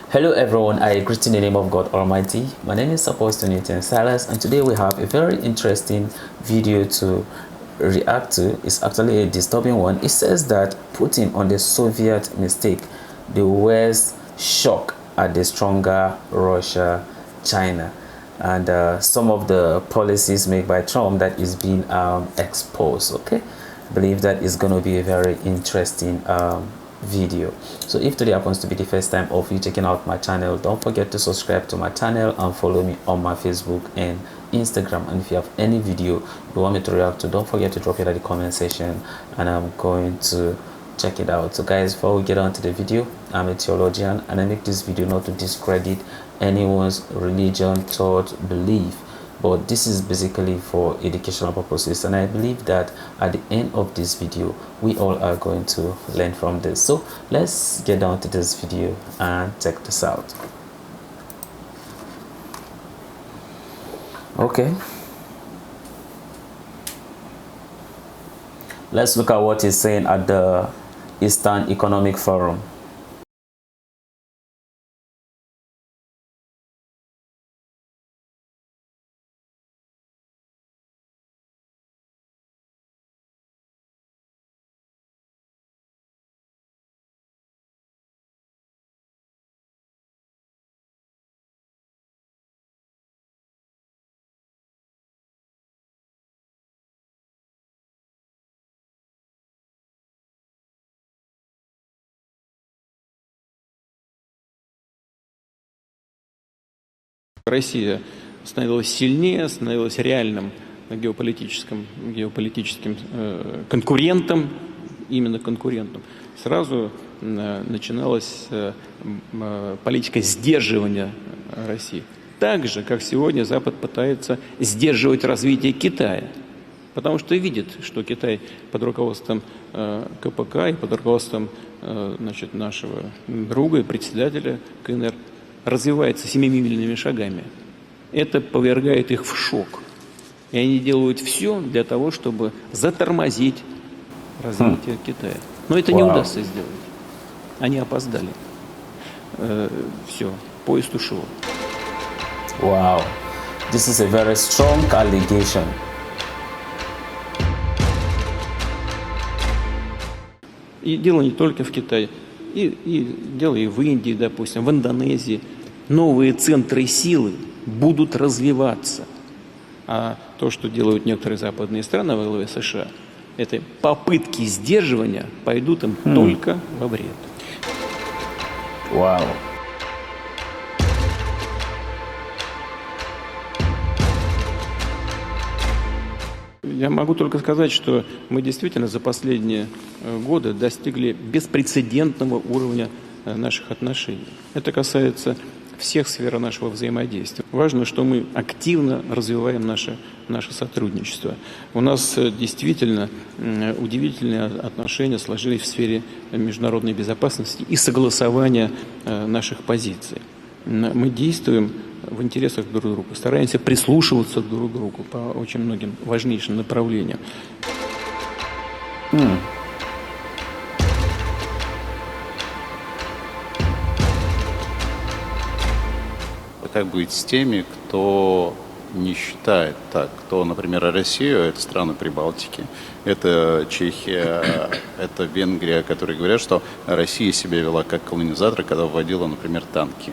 Hello everyone, I greet in the name of God Almighty. My name is Apostle Newton Silas, and today we have a very interesting video to react to. It's actually a disturbing one. It says that Putin on the Soviet mistake, the West shock at the stronger Russia, China, and some of the policies made by Trump that is being exposed. Okay, I believe that is going to be a very interesting video. So if today happens to be the first time of you checking out my channel, don't forget to subscribe to my channel and follow me on my Facebook and Instagram. And if you have any video you want me to react to, don't forget to drop it at the comment section and I'm going to check it out. So guys, before we get on to the video, I'm a theologian and I make this video not to discredit anyone's religion, thought, belief, but this is basically for educational purposes, and I believe that at the end of this video we all are going to learn from this. So let's get down to this video and check this out. Okay, let's look at what he's saying at the Eastern Economic Forum. Россия становилась сильнее, становилась реальным геополитическим конкурентом, именно конкурентом. Сразу начиналась политика сдерживания России. Так же, как сегодня Запад пытается сдерживать развитие Китая. Потому что видит, что Китай под руководством КПК и под руководством нашего друга и председателя КНР развивается семимильными шагами. Это повергает их в шок. И они делают все для того, чтобы затормозить развитие Китая. Но это не удастся сделать. Они опоздали. Все, поезд ушел. Wow, this is a very strong allegation. И дело не только в Китае. И дело и в Индии, допустим, в Индонезии. Новые центры силы будут развиваться. А то, что делают некоторые западные страны во главе США, это попытки сдерживания пойдут им только во вред. Вау. Я могу только сказать, что мы действительно за последние годы достигли беспрецедентного уровня наших отношений. Это касается всех сфер нашего взаимодействия. Важно, что мы активно развиваем наше сотрудничество. У нас действительно удивительные отношения сложились в сфере международной безопасности и согласования наших позиций. Мы действуем в интересах друг друга, стараемся прислушиваться друг к другу по очень многим важнейшим направлениям. Как быть с теми, кто не считает так, кто, например, Россию, это страны Прибалтики, это Чехия, это Венгрия, которые говорят, что Россия себя вела как колонизатор, когда вводила, например, танки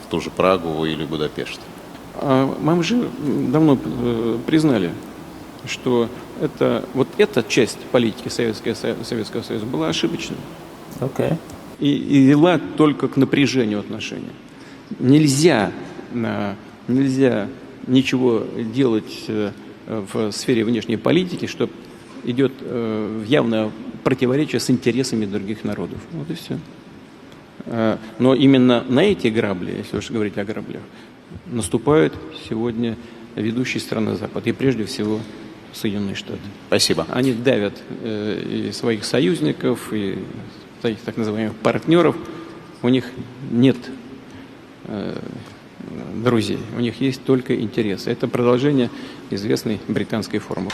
в ту же Прагу или Будапешт. Мы уже давно признали, что вот эта часть политики Советского Союза была ошибочной. Okay. И вела только к напряжению отношений. Нельзя ничего делать в сфере внешней политики, что идет в явное противоречие с интересами других народов. Вот и все. Но именно на эти грабли, если уж говорить о граблях, наступают сегодня ведущие страны Запада, и прежде всего Соединенные Штаты. Спасибо. Они давят и своих союзников, и своих так называемых партнеров. У них нет друзей, у них есть только интересы. Это продолжение известной британской формулы.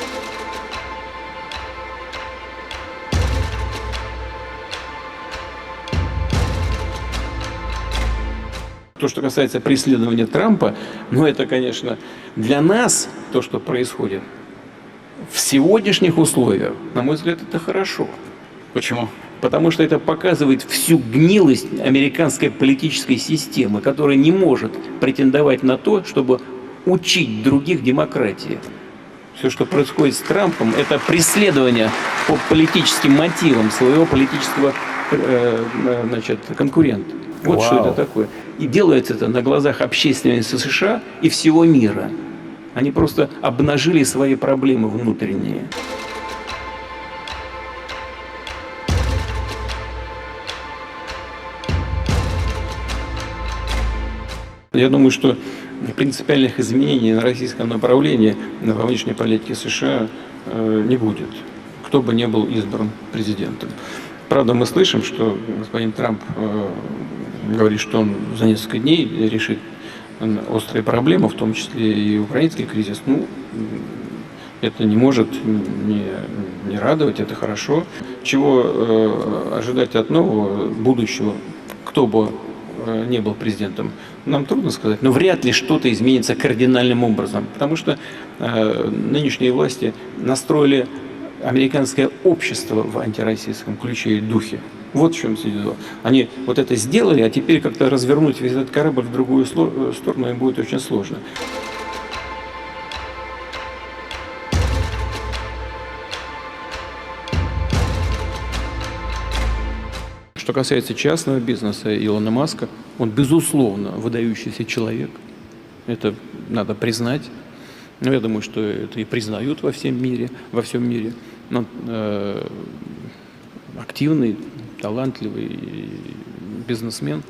То, что касается преследования Трампа, ну это, конечно, для нас то, что происходит в сегодняшних условиях, на мой взгляд, это хорошо. Почему? Потому что это показывает всю гнилость американской политической системы, которая не может претендовать на то, чтобы учить других демократии. Все, что происходит с Трампом, это преследование по политическим мотивам своего политического конкурента. Вот что это такое. И делается это на глазах общественности США и всего мира. Они просто обнажили свои проблемы внутренние. Я думаю, что принципиальных изменений на российском направлении во внешней политике США не будет, кто бы ни был избран президентом. Правда, мы слышим, что господин Трамп говорит, что он за несколько дней решит острые проблемы, в том числе и украинский кризис. Ну, это не может не радовать, это хорошо. Чего ожидать от нового будущего, кто бы не был президентом, нам трудно сказать, но вряд ли что-то изменится кардинальным образом, потому что нынешние власти настроили американское общество в антироссийском ключе и духе. Вот в чем дело. Они вот это сделали, а теперь как-то развернуть весь этот корабль в другую сторону им будет очень сложно. Что касается частного бизнеса Илона Маска, он, безусловно, выдающийся человек. Это надо признать. Но я думаю, что это и признают во всем мире. Он активный, талантливый бизнесмен.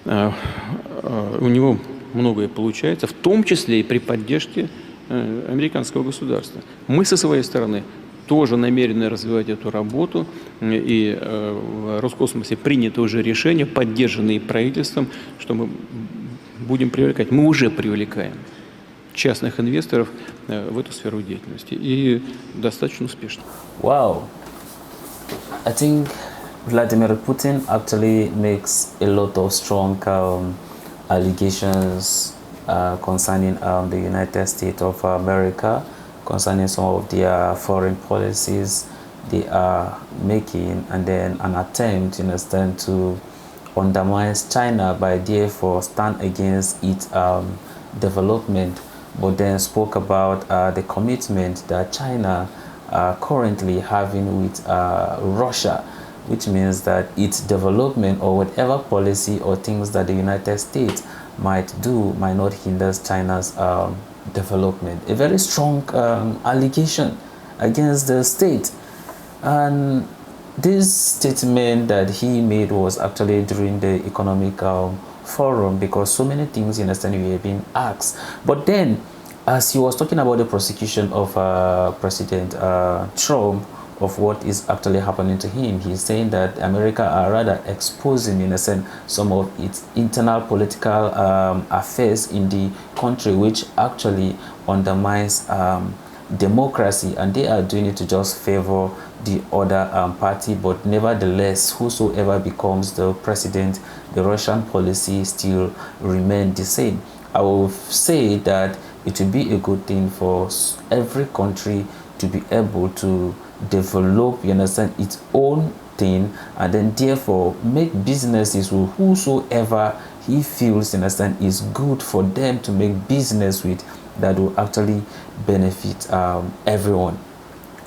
У него многое получается, в том числе и при поддержке американского государства. Мы со своей стороны тоже намерены развивать эту работу, и в Роскосмосе принято уже решение, поддержанное правительством, что мы будем привлекать, мы уже привлекаем частных инвесторов в эту сферу деятельности, и достаточно успешно. Wow, I think Vladimir Putin actually makes a lot of strong allegations concerning the United States of America, concerning some of their foreign policies they are making, and then an attempt, you understand, to undermine China by therefore stand against its development, but then spoke about the commitment that China currently having with Russia, which means that its development or whatever policy or things that the United States might do might not hinder China's development. A very strong allegation against the state. And this statement that he made was actually during the economic forum, because so many things, you understand, we have been asked. But then, as he was talking about the prosecution of President Trump, of what is actually happening to him, he's saying that America are rather exposing, in a sense, some of its internal political affairs in the country, which actually undermines democracy, and they are doing it to just favor the other party. But nevertheless, whosoever becomes the president, the Russian policy still remain the same. I will say that it will be a good thing for every country to be able to develop, you understand, its own thing, and then therefore make businesses with whosoever he feels, you understand, is good for them to make business with, that will actually benefit everyone.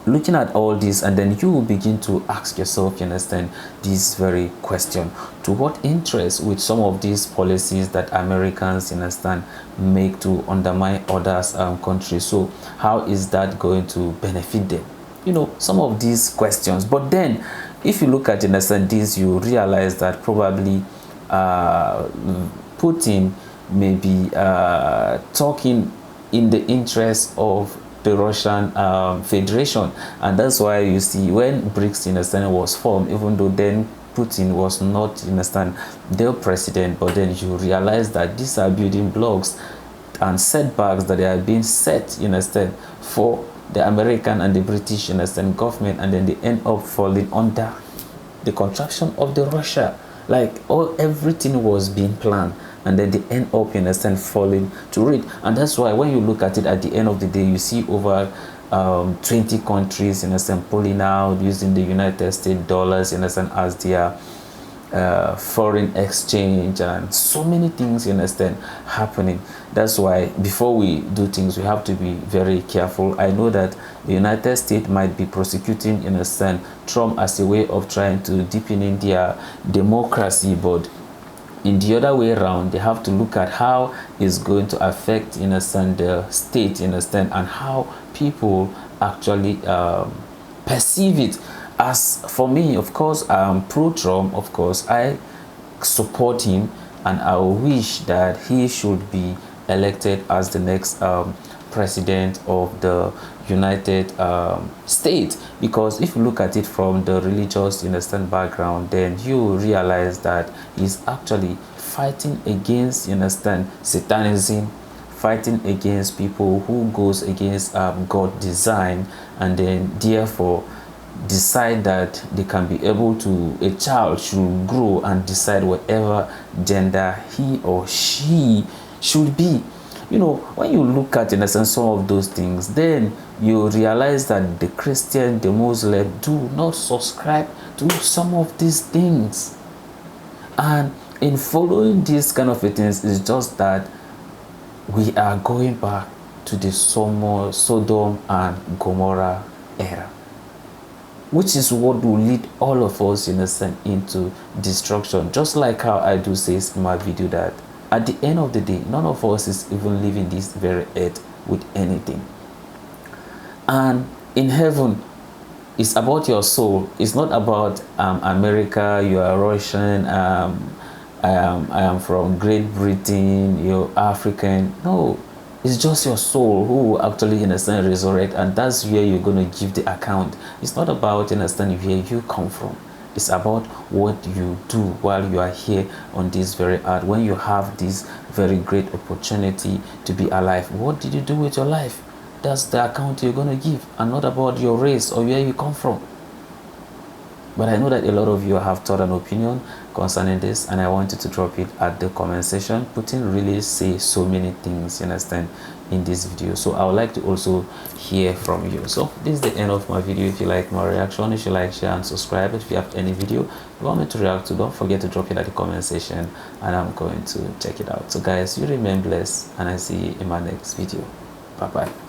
Looking at all this, and then you will begin to ask yourself, you understand, this very question: to what interest with some of these policies that Americans, you understand, make to undermine others countries? So how is that going to benefit them? You know, some of these questions. But then if you look at, you understand, this, you realize that probably Putin may be talking in the interest of the Russian Federation, and that's why you see when BRICS, you understand, was formed, even though then Putin was not, you understand, their president, but then you realize that these are building blocks and setbacks that they are being set, you understand, for the American and the British, you understand, government, and then they end up falling under the contraction of the Russia. Like everything was being planned, and then they end up, you understand, falling to it. And that's why when you look at it at the end of the day, you see over 20 countries, you understand, pulling out, using the United States dollars, you understand, as their foreign exchange, and so many things, you understand, happening. That's why before we do things, we have to be very careful. I know that the United States might be prosecuting, you understand, Trump as a way of trying to deepen in their democracy, but in the other way around, they have to look at how it's going to affect, you understand, the state, you understand, and how people actually perceive it. As for me, of course, I'm pro-Trump. Of course, I support him, and I wish that he should be elected as the next president of the United States. Because if you look at it from the religious, you understand, background, then you realize that he's actually fighting against, you understand, Satanism, fighting against people who goes against God design, and then therefore decide that they can be able to, a child should grow and decide whatever gender he or she should be. You know, when you look at, in a sense, some of those things, then you realize that the Christian, the Muslim do not subscribe to some of these things. And in following these kind of things, it's just that we are going back to the Sodom and Gomorrah era, which is what will lead all of us, in a sense, into destruction. Just like how I do say in my video that at the end of the day, none of us is even leaving this very earth with anything. And in heaven, it's about your soul. It's not about America, you are Russian, I am from Great Britain, you're African. No, it's just your soul who will actually, in a sense, resurrect, and that's where you're going to give the account. It's not about, understanding where you come from. It's about what you do while you are here on this very earth. When you have this very great opportunity to be alive, what did you do with your life? That's the account you're going to give, and not about your race or where you come from. But I know that a lot of you have thought an opinion concerning this, and I want you to drop it at the comment section. Putin really says so many things, you understand, in this video. So I would like to also hear from you. So this is the end of my video. If you like my reaction, you should like, share, and subscribe. If you have any video you want me to react to, don't forget to drop it at the comment section, and I'm going to check it out. So guys, you remain blessed, and I see you in my next video. Bye bye.